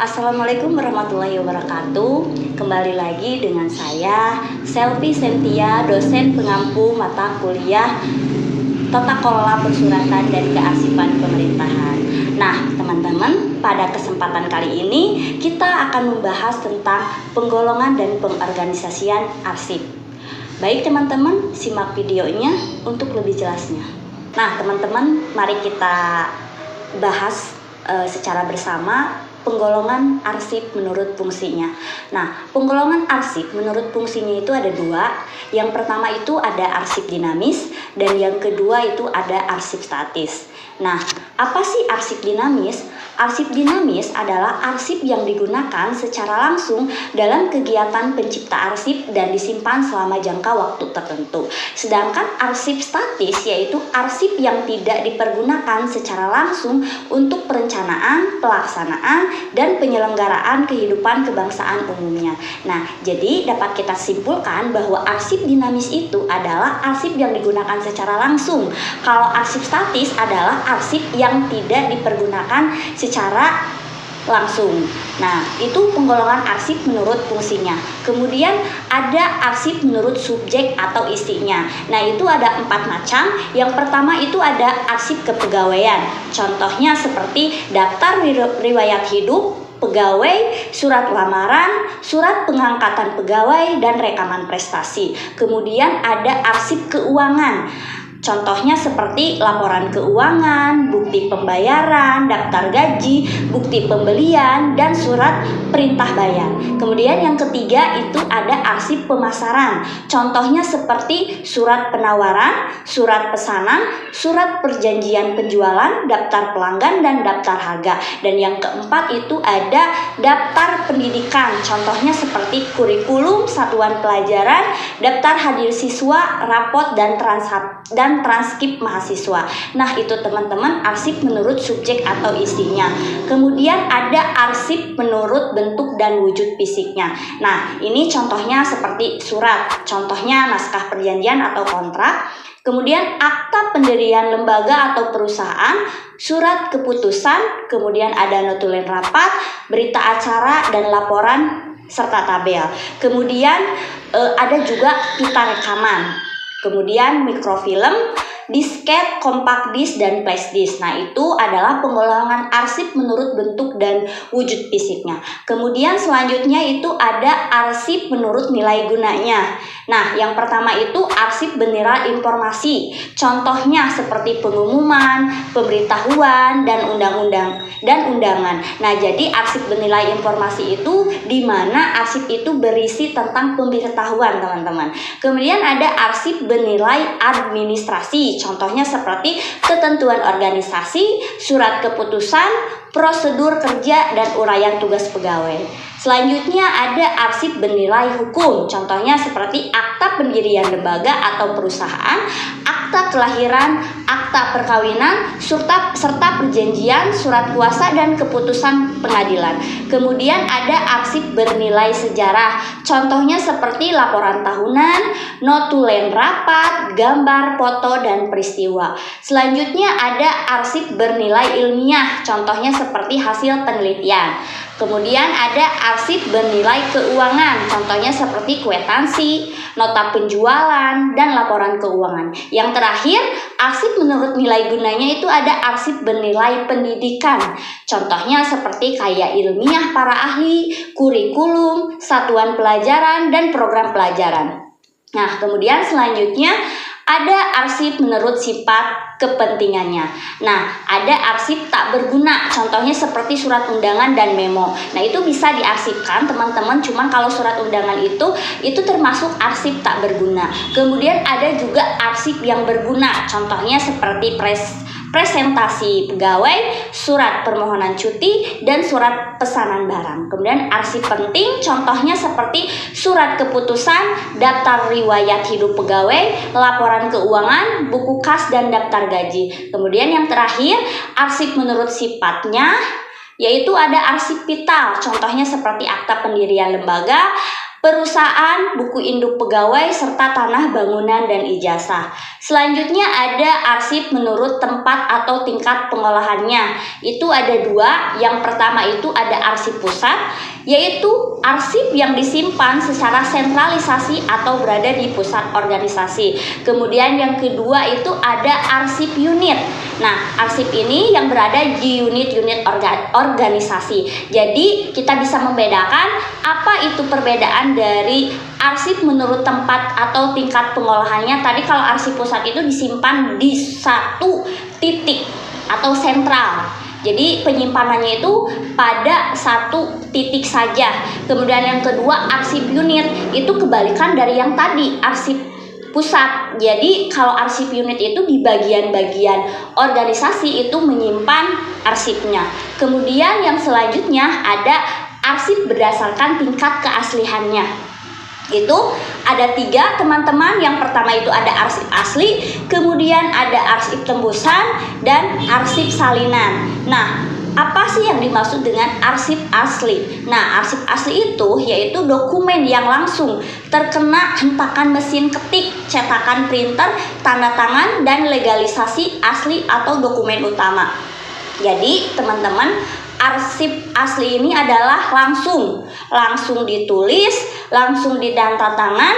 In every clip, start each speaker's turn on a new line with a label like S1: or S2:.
S1: Assalamualaikum warahmatullahi wabarakatuh. Kembali lagi dengan saya Selvi Sentia, dosen pengampu mata kuliah Tata Kelola Persuratan dan Kearsipan Pemerintahan. Nah, teman-teman, pada kesempatan kali ini kita akan membahas tentang penggolongan dan pengorganisasian arsip. Baik teman-teman, simak videonya untuk lebih jelasnya. Nah, teman-teman, mari kita bahas secara bersama penggolongan arsip menurut fungsinya. Nah, penggolongan arsip menurut fungsinya itu ada dua. Yang pertama itu ada arsip dinamis dan yang kedua itu ada arsip statis. Nah, apa sih arsip dinamis? Arsip dinamis adalah arsip yang digunakan secara langsung dalam kegiatan pencipta arsip dan disimpan selama jangka waktu tertentu. Sedangkan arsip statis yaitu arsip yang tidak dipergunakan secara langsung untuk perencanaan, pelaksanaan, dan penyelenggaraan kehidupan kebangsaan umumnya. Nah, jadi dapat kita simpulkan bahwa arsip dinamis itu adalah arsip yang digunakan secara langsung. Kalau arsip statis adalah arsip yang tidak dipergunakan secara langsung. Nah, itu penggolongan arsip menurut fungsinya. Kemudian ada arsip menurut subjek atau isinya. Nah, itu ada 4 macam. Yang pertama itu ada arsip kepegawaian. Contohnya seperti daftar riwayat hidup pegawai, surat lamaran, surat pengangkatan pegawai, dan rekaman prestasi. Kemudian ada arsip keuangan. Contohnya seperti laporan keuangan, bukti pembayaran, daftar gaji, bukti pembelian, dan surat perintah bayar. Kemudian yang ketiga itu ada arsip pemasaran. Contohnya seperti surat penawaran, surat pesanan, surat perjanjian penjualan, daftar pelanggan, dan daftar harga. Dan yang keempat itu ada daftar pendidikan. Contohnya seperti kurikulum, satuan pelajaran, daftar hadir siswa, rapot, dan transkrip mahasiswa. Nah, itu teman-teman arsip menurut subjek atau isinya. Kemudian ada arsip menurut bentuk dan wujud fisiknya. Nah, ini contohnya seperti surat. Contohnya naskah perjanjian atau kontrak. Kemudian akta pendirian lembaga atau perusahaan, surat keputusan, kemudian ada notulen rapat, berita acara, dan laporan serta tabel. Kemudian ada juga pita rekaman. Kemudian mikrofilm, disket, compact disc, dan flash disk. Nah, itu adalah penggolongan arsip menurut bentuk dan wujud fisiknya. Kemudian selanjutnya itu ada arsip menurut nilai gunanya. Nah, yang pertama itu arsip bernilai informasi. Contohnya seperti pengumuman, pemberitahuan, dan undangan. Nah, jadi arsip bernilai informasi itu di mana arsip itu berisi tentang pemberitahuan, teman-teman. Kemudian ada arsip bernilai administrasi. Contohnya seperti ketentuan organisasi, surat keputusan, prosedur kerja, dan uraian tugas pegawai. Selanjutnya ada arsip bernilai hukum. Contohnya seperti akta pendirian lembaga atau perusahaan, akta kelahiran, akta perkawinan, serta perjanjian, surat kuasa, dan keputusan pengadilan. Kemudian ada arsip bernilai sejarah. Contohnya seperti laporan tahunan, notulen rapat, gambar, foto, dan peristiwa. Selanjutnya ada arsip bernilai ilmiah. Contohnya seperti hasil penelitian. Kemudian ada arsip bernilai keuangan, contohnya seperti kwitansi, nota penjualan, dan laporan keuangan. Yang terakhir, arsip menurut nilai gunanya itu ada arsip bernilai pendidikan. Contohnya seperti kayak ilmiah para ahli, kurikulum, satuan pelajaran, dan program pelajaran. Nah, kemudian selanjutnya ada arsip menurut sifat kepentingannya. Nah, ada arsip tak berguna. Contohnya seperti surat undangan dan memo. Nah, itu bisa diarsipkan, teman-teman. Cuman kalau surat undangan itu termasuk arsip tak berguna. Kemudian ada juga arsip yang berguna. Contohnya seperti presentasi pegawai, surat permohonan cuti, dan surat pesanan barang. Kemudian arsip penting, contohnya seperti surat keputusan, daftar riwayat hidup pegawai, laporan keuangan, buku kas, dan daftar gaji. Kemudian yang terakhir, arsip menurut sifatnya, yaitu ada arsip vital. Contohnya seperti akta pendirian lembaga, perusahaan, buku induk pegawai, serta tanah bangunan dan ijazah. Selanjutnya ada arsip menurut tempat atau tingkat pengolahannya. Itu ada dua. Yang pertama itu ada arsip pusat, yaitu arsip yang disimpan secara sentralisasi atau berada di pusat organisasi. Kemudian yang kedua itu ada arsip unit. Nah, arsip ini yang berada di unit-unit organisasi. Jadi kita bisa membedakan apa itu perbedaan dari arsip menurut tempat atau tingkat pengolahannya. Tadi kalau arsip pusat itu disimpan di satu titik atau sentral. Jadi penyimpanannya itu pada satu titik saja. Kemudian yang kedua arsip unit, itu kebalikan dari yang tadi arsip pusat. Jadi kalau arsip unit itu di bagian-bagian organisasi itu menyimpan arsipnya. Kemudian yang selanjutnya ada arsip berdasarkan tingkat keasliannya. Itu ada 3 teman-teman. Yang pertama itu ada arsip asli, kemudian ada arsip tembusan, dan arsip salinan. Nah, apa sih yang dimaksud dengan arsip asli? Nah, arsip asli itu yaitu dokumen yang langsung terkena hentakan mesin ketik, cetakan printer, tanda tangan, dan legalisasi asli atau dokumen utama. Jadi, teman-teman, arsip asli ini adalah langsung ditulis, langsung ditanda tangan,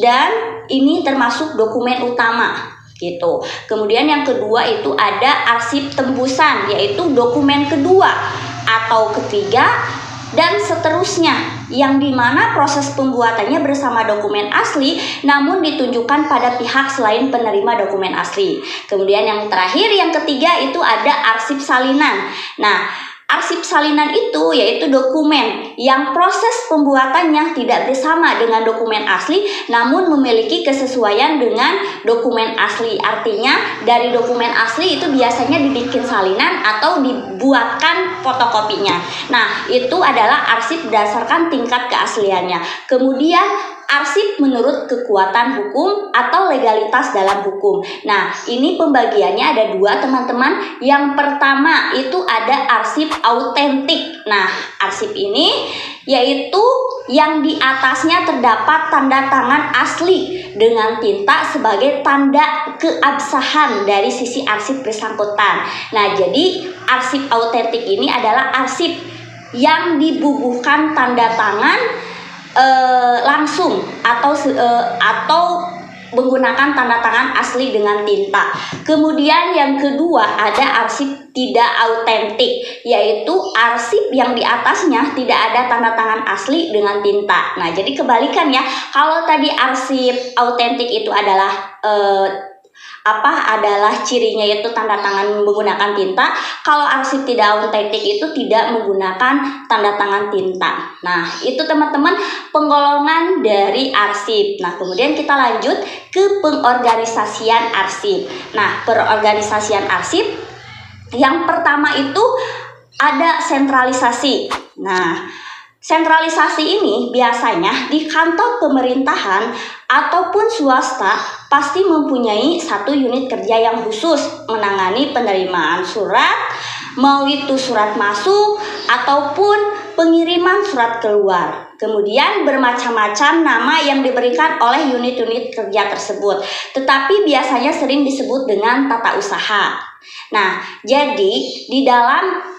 S1: dan ini termasuk dokumen utama gitu. Kemudian yang kedua itu ada arsip tembusan, yaitu dokumen kedua atau ketiga dan seterusnya, yang dimana proses pembuatannya bersama dokumen asli namun ditunjukkan pada pihak selain penerima dokumen asli. Kemudian yang terakhir, yang ketiga itu ada arsip salinan. Nah, arsip salinan itu yaitu dokumen yang proses pembuatannya tidak bersama dengan dokumen asli namun memiliki kesesuaian dengan dokumen asli. Artinya dari dokumen asli itu biasanya dibikin salinan atau dibuatkan fotokopinya. Nah, itu adalah arsip berdasarkan tingkat keasliannya. Kemudian arsip menurut kekuatan hukum atau legalitas dalam hukum. Nah, ini pembagiannya ada 2, teman-teman. Yang pertama itu ada arsip autentik. Nah, arsip ini yaitu yang di atasnya terdapat tanda tangan asli dengan tinta sebagai tanda keabsahan dari sisi arsip bersangkutan. Nah, jadi arsip autentik ini adalah arsip yang dibubuhkan tanda tangan langsung atau menggunakan tanda tangan asli dengan tinta. Kemudian yang kedua ada arsip tidak autentik, yaitu arsip yang di atasnya tidak ada tanda tangan asli dengan tinta. Nah, jadi kebalikan ya. Kalau tadi arsip autentik itu adalah adalah cirinya yaitu tanda tangan menggunakan tinta. Kalau arsip tidak autentik itu tidak menggunakan tanda tangan tinta. Nah, itu teman-teman penggolongan dari arsip. Nah, kemudian kita lanjut ke pengorganisasian arsip. Nah, perorganisasian arsip yang pertama itu ada sentralisasi. Nah, sentralisasi ini biasanya di kantor pemerintahan ataupun swasta pasti mempunyai satu unit kerja yang khusus menangani penerimaan surat, mau itu surat masuk ataupun pengiriman surat keluar. Kemudian bermacam-macam nama yang diberikan oleh unit-unit kerja tersebut, tetapi biasanya sering disebut dengan tata usaha. Nah, jadi di dalam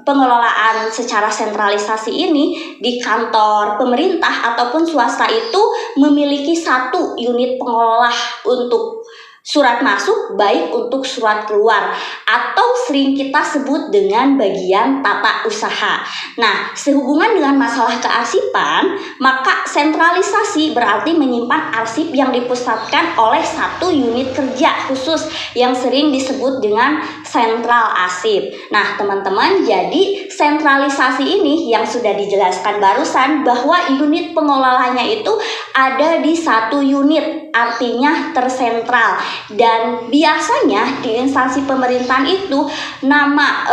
S1: pengelolaan secara sentralisasi ini di kantor pemerintah ataupun swasta itu memiliki satu unit pengolah untuk surat masuk, baik untuk surat keluar, atau sering kita sebut dengan bagian tata usaha. Nah, sehubungan dengan masalah kearsipan, maka sentralisasi berarti menyimpan arsip yang dipusatkan oleh satu unit kerja khusus yang sering disebut dengan sentral arsip. Nah, teman-teman, jadi sentralisasi ini yang sudah dijelaskan barusan bahwa unit pengelolanya itu ada di satu unit, artinya tersentral. Dan biasanya di instansi pemerintahan itu nama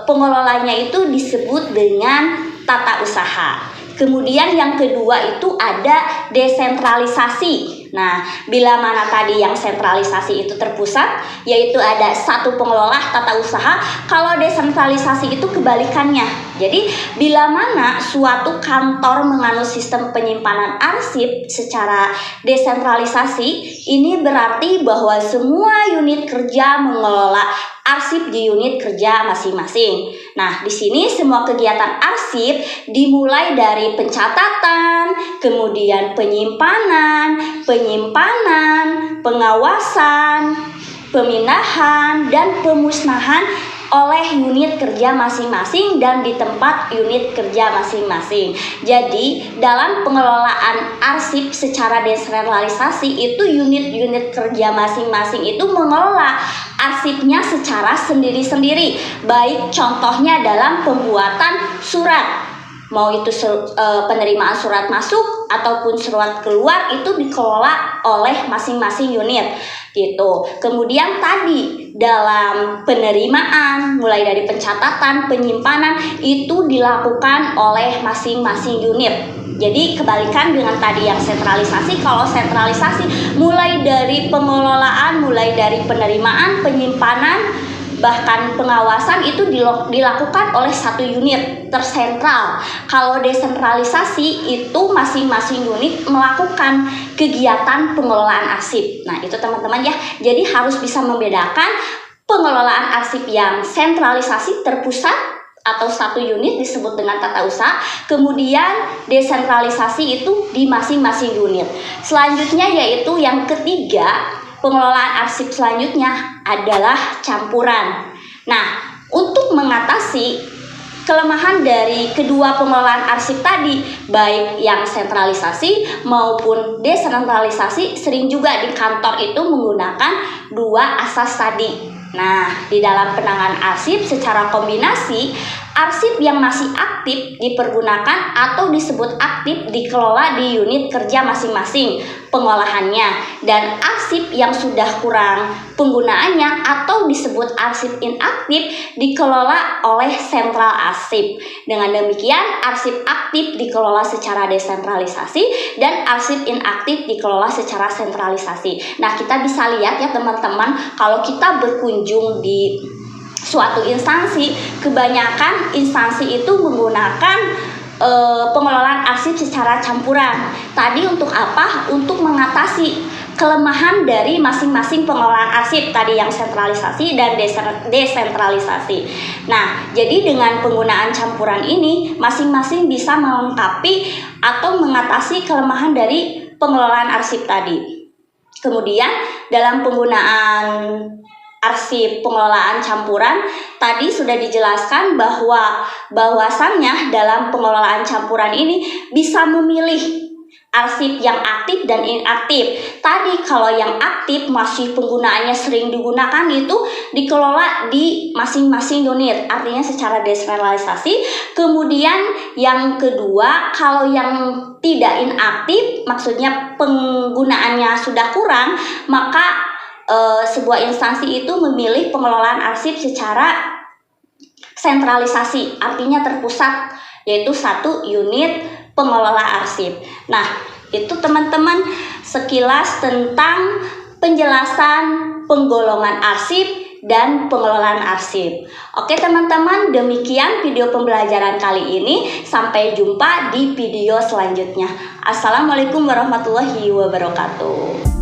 S1: pengelolanya itu disebut dengan tata usaha. Kemudian yang kedua itu ada desentralisasi. Nah, bila mana tadi yang sentralisasi itu terpusat, yaitu ada satu pengelola tata usaha. Kalau desentralisasi itu kebalikannya. Jadi bila mana suatu kantor menganut sistem penyimpanan arsip secara desentralisasi, ini berarti bahwa semua unit kerja mengelola arsip di unit kerja masing-masing. Nah, di sini semua kegiatan arsip dimulai dari pencatatan, kemudian penyimpanan, pengawasan, pemindahan, dan pemusnahan oleh unit kerja masing-masing dan di tempat unit kerja masing-masing. Jadi, dalam pengelolaan arsip secara desentralisasi itu unit-unit kerja masing-masing itu mengelola arsipnya secara sendiri-sendiri. Baik contohnya dalam pembuatan surat, mau itu penerimaan surat masuk ataupun surat keluar itu dikelola oleh masing-masing unit gitu. Kemudian tadi dalam penerimaan mulai dari pencatatan, penyimpanan itu dilakukan oleh masing-masing unit. Jadi kebalikan dengan tadi yang sentralisasi, kalau sentralisasi mulai dari pengelolaan, mulai dari penerimaan, penyimpanan, bahkan pengawasan itu dilakukan oleh satu unit tersentral. Kalau desentralisasi itu masing-masing unit melakukan kegiatan pengelolaan arsip. Nah, itu teman-teman ya. Jadi harus bisa membedakan pengelolaan arsip yang sentralisasi terpusat atau satu unit disebut dengan tata usaha, kemudian desentralisasi itu di masing-masing unit. Selanjutnya yaitu yang ketiga, pengelolaan arsip selanjutnya adalah campuran. Nah, untuk mengatasi kelemahan dari kedua pengelolaan arsip tadi, baik yang sentralisasi maupun desentralisasi, sering juga di kantor itu menggunakan dua asas tadi. Nah, di dalam penanganan arsip secara kombinasi, arsip yang masih aktif dipergunakan atau disebut aktif dikelola di unit kerja masing-masing pengolahannya, dan arsip yang sudah kurang penggunaannya atau disebut arsip inaktif dikelola oleh sentral arsip. Dengan demikian, arsip aktif dikelola secara desentralisasi dan arsip inaktif dikelola secara sentralisasi. Nah, kita bisa lihat ya teman-teman, kalau kita berkunjung di suatu instansi, kebanyakan instansi itu menggunakan pengelolaan arsip secara campuran. Tadi untuk apa? Untuk mengatasi kelemahan dari masing-masing pengelolaan arsip tadi yang sentralisasi dan desentralisasi. Nah, jadi dengan penggunaan campuran ini masing-masing bisa melengkapi atau mengatasi kelemahan dari pengelolaan arsip tadi. Kemudian dalam penggunaan arsip pengelolaan campuran tadi sudah dijelaskan bahwasannya dalam pengelolaan campuran ini bisa memilih arsip yang aktif dan inaktif. Tadi kalau yang aktif masih penggunaannya sering digunakan itu dikelola di masing-masing unit, artinya secara desentralisasi. Kemudian yang kedua, kalau yang tidak inaktif, maksudnya penggunaannya sudah kurang, maka sebuah instansi itu memilih pengelolaan arsip secara sentralisasi, artinya terpusat, yaitu satu unit pengelola arsip. Nah, itu teman-teman sekilas tentang penjelasan penggolongan arsip dan pengelolaan arsip. Oke teman-teman, demikian video pembelajaran kali ini. Sampai jumpa di video selanjutnya. Assalamualaikum warahmatullahi wabarakatuh.